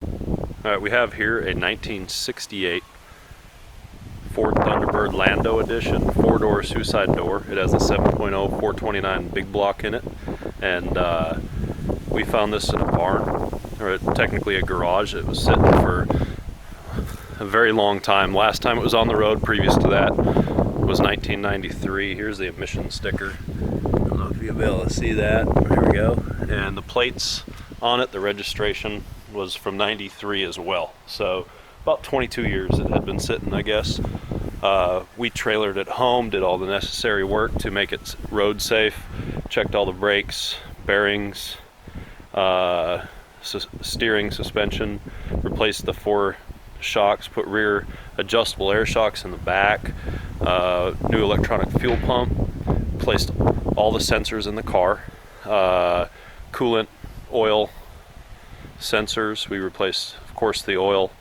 Alright, we have here a 1968 Ford Thunderbird Landau edition, 4-door suicide door. It has a 7.0 429 big block in it, and we found this in a barn, or technically a garage. It was sitting for a very long time. Last time it was on the road previous to that was 1993. Here's the emission sticker. I don't know if you'll be able to see that. There we go. And the plates on it, the registration was from 93 as well. So about 22 years it had been sitting, I guess. We trailered it home, did all the necessary work to make it road safe, checked all the brakes, bearings, steering, suspension, replaced the 4 shocks, put rear adjustable air shocks in the back, new electronic fuel pump, placed all the sensors in the car, coolant, oil sensors. We replaced, of course, the oil.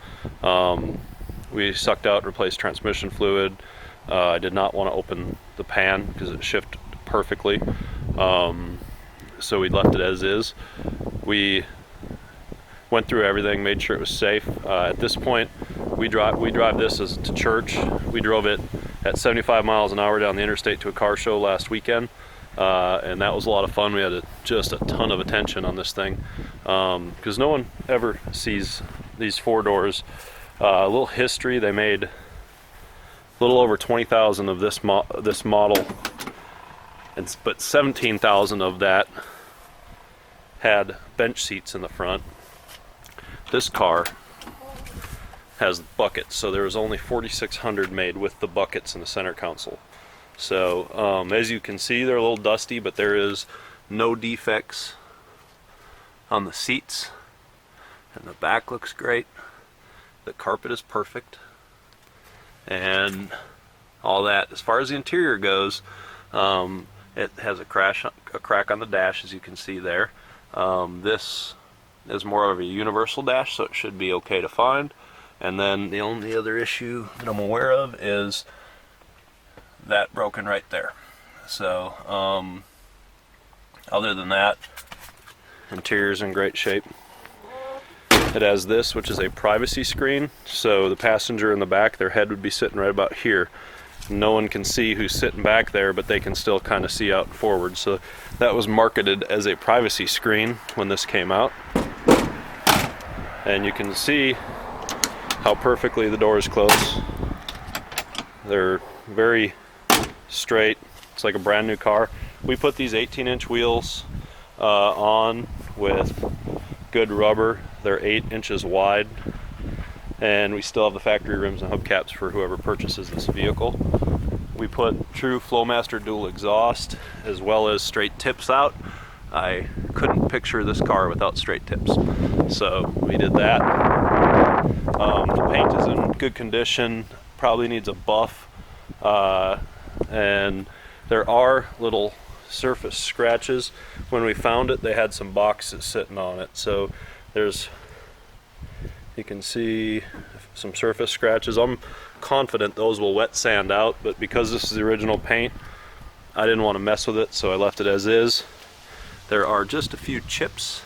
We sucked out, replaced transmission fluid. I did not want to open the pan because it shifted perfectly, so we left it as is. We went through everything, made sure it was safe. At this point, we drive this as to church. We drove it at 75 miles an hour down the interstate to a car show last weekend, and that was a lot of fun. We had just a ton of attention on this thing because no one ever sees these 4 doors. A little history: they made a little over 20,000 of this model, but 17,000 of that had bench seats in the front. This car has buckets, so there was only 4,600 made with the buckets in the center console. So as you can see, they're a little dusty, but there is no defects on the seats, and the back looks great. The carpet is perfect, and all that. As far as the interior goes, it has a crack on the dash, as you can see there. This is more of a universal dash, so it should be okay to find. And then the only other issue that I'm aware of is that broken right there. So other than that, interior's in great shape. It has this, which is a privacy screen, so the passenger in the back, their head would be sitting right about here. No one can see who's sitting back there, but they can still kind of see out forward. So that was marketed as a privacy screen when this came out. And you can see how perfectly the doors close. They're very straight. It's like a brand new car. We put these 18-inch wheels on with good rubber. They're 8 inches wide, and we still have the factory rims and hubcaps for whoever purchases this vehicle. We put true Flowmaster dual exhaust as well as straight tips out. I couldn't picture this car without straight tips, so we did that. The paint is in good condition, probably needs a buff, and there are little surface scratches. When we found it, they had some boxes sitting on it, so you can see some surface scratches. I'm confident those will wet sand out, but because this is the original paint, I didn't want to mess with it, so I left it as is. There are just a few chips,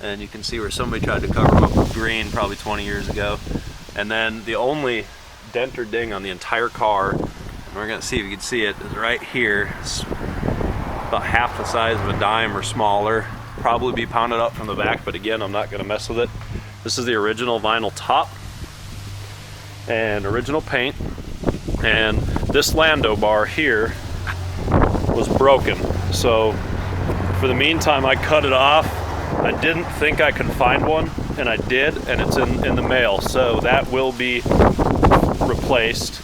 and you can see where somebody tried to cover them up with green probably 20 years ago. And then the only dent or ding on the entire car, and we're going to see if you can see it, is right here. It's about half the size of a dime or smaller. Probably be pounded up from the back, but again, I'm not going to mess with it. This is the original vinyl top and original paint, and this Landau bar here was broken, so for the meantime I cut it off. I didn't think I could find one, and I did, and it's in the mail, so that will be replaced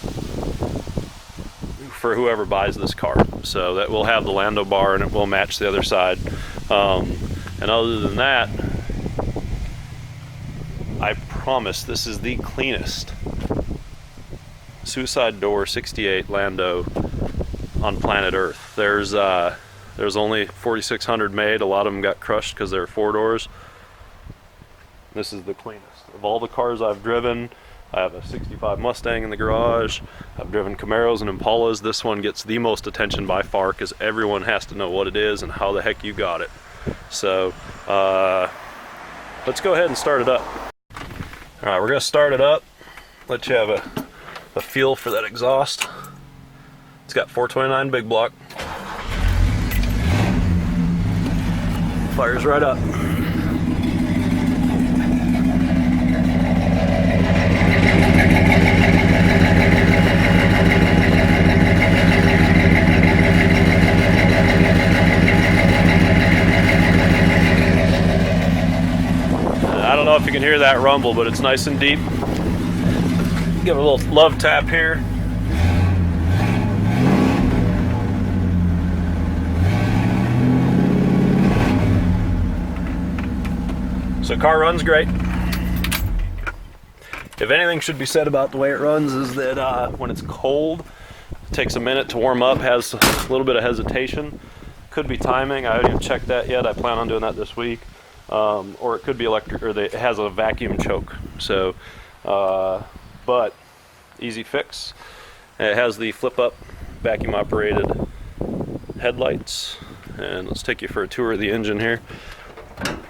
for whoever buys this car. So that will have the Landau bar, and it will match the other side. And other than that, I promise this is the cleanest suicide door 68 Landau on planet Earth. There's only 4,600 made. A lot of them got crushed because they're 4 doors. This is the cleanest of all the cars I've driven. I have a 65 Mustang in the garage. I've driven Camaros and Impalas. This one gets the most attention by far because everyone has to know what it is and how the heck you got it. So let's go ahead and start it up. All right, we're gonna start it up. Let you have a feel for that exhaust. It's got 429 big block. Fires right up. I don't know if you can hear that rumble, but it's nice and deep. Give it a little love tap here. So the car runs great. If anything should be said about the way it runs is that when it's cold, it takes a minute to warm up, has a little bit of hesitation. Could be timing, I haven't even checked that yet. I plan on doing that this week. Or it could be electric, or it has a vacuum choke. So, but easy fix. It has the flip up vacuum operated headlights. And let's take you for a tour of the engine here.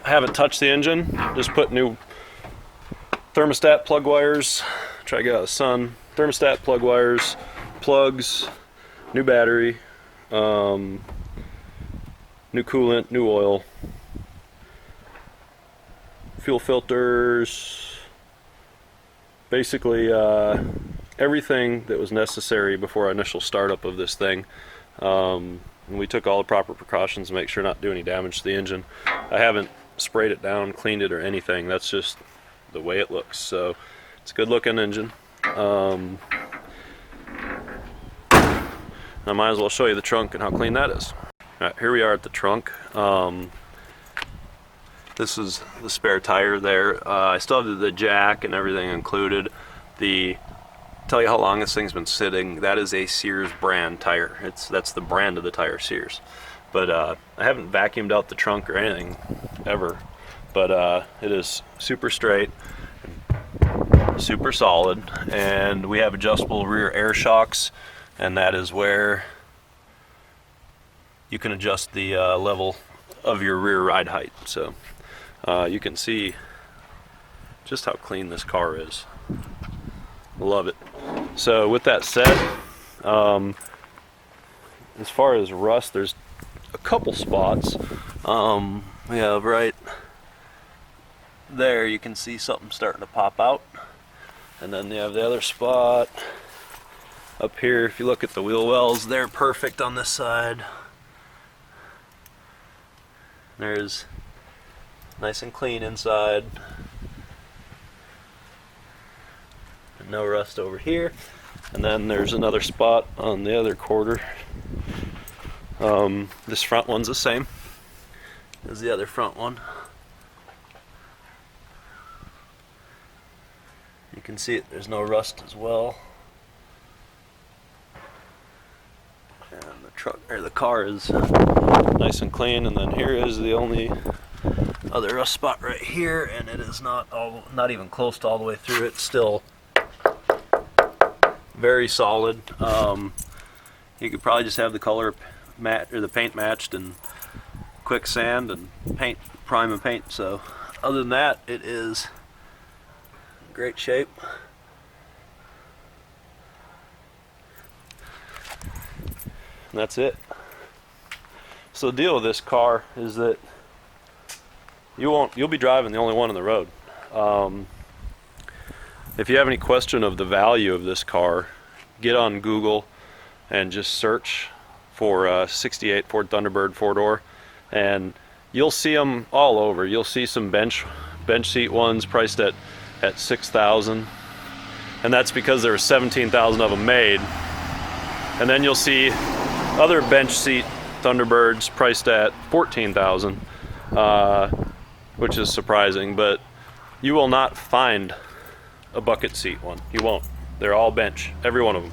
I haven't touched the engine, just put new thermostat plug wires, try to get out of the sun, thermostat plug wires, plugs, new battery, new coolant, new oil, fuel filters, basically everything that was necessary before initial startup of this thing. And we took all the proper precautions to make sure not to do any damage to the engine. I haven't sprayed it down, cleaned it or anything. That's just the way it looks. So it's a good looking engine. I might as well show you the trunk and how clean that is. All right, here we are at the trunk. This is the spare tire there. I still have the jack and everything included. Tell you how long this thing's been sitting. That is a Sears brand tire. That's the brand of the tire, Sears. But I haven't vacuumed out the trunk or anything ever. But it is super straight, super solid, and we have adjustable rear air shocks, and that is where you can adjust the level of your rear ride height. So you can see just how clean this car is. Love it. So with that said, as far as rust, there's a couple spots. We have right there, you can see something starting to pop out, and then you have the other spot up here. If you look at the wheel wells, they're perfect on this side. There's nice and clean inside. No rust over here, and then there's another spot on the other quarter. This front one's the same as the other front one. You can see it, there's no rust as well. And the car is nice and clean, and then here is the only other rust spot right here, and it is not even close to all the way through. It's still very solid. You could probably just have the color or the paint matched and quick sand and prime and paint. So other than that, it is in great shape. And that's it. So the deal with this car is that you'll be driving the only one on the road. If you have any question of the value of this car, get on Google and just search for 68 Ford Thunderbird 4-door, and you'll see them all over. You'll see some bench seat ones priced at $6,000, and that's because there were 17,000 of them made. And then you'll see other bench seat Thunderbirds priced at $14,000, which is surprising, but you will not find a bucket seat one. You won't. They're all bench, every one of them.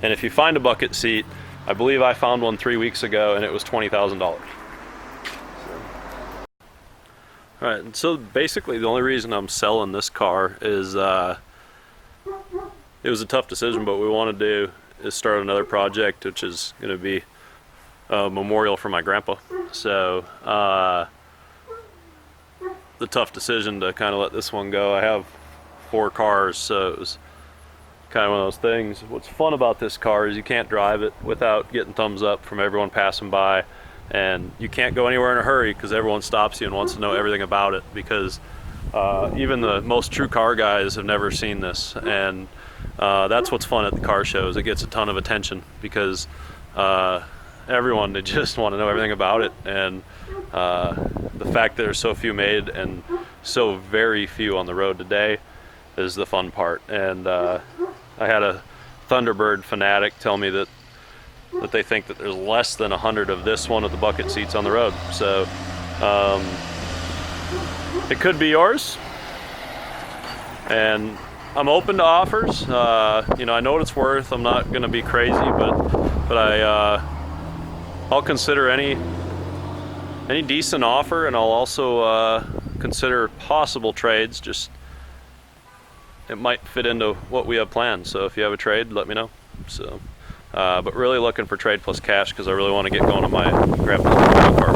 And if you find a bucket seat, I believe I found one 3 weeks ago and it was $20,000. Alright, so basically the only reason I'm selling this car is it was a tough decision, but what we want to do is start another project, which is going to be a memorial for my grandpa. So the the tough decision to kind of let this one go. I have 4 cars, so it was kind of one of those things. What's fun about this car is you can't drive it without getting thumbs up from everyone passing by, and you can't go anywhere in a hurry because everyone stops you and wants to know everything about it, because even the most true car guys have never seen this. And that's what's fun at the car shows. It gets a ton of attention because everyone, they just want to know everything about it. And the fact that there's so few made and so very few on the road today is the fun part. And I had a Thunderbird fanatic tell me that they think that there's less than 100 of this one with the bucket seats on the road. So it could be yours, and I'm open to offers. You know, I know what it's worth. I'm not going to be crazy, but I'll consider any decent offer, and I'll also consider possible trades. Just it might fit into what we have planned. So if you have a trade, let me know. So, but really looking for trade plus cash because I really want to get going on my grab car.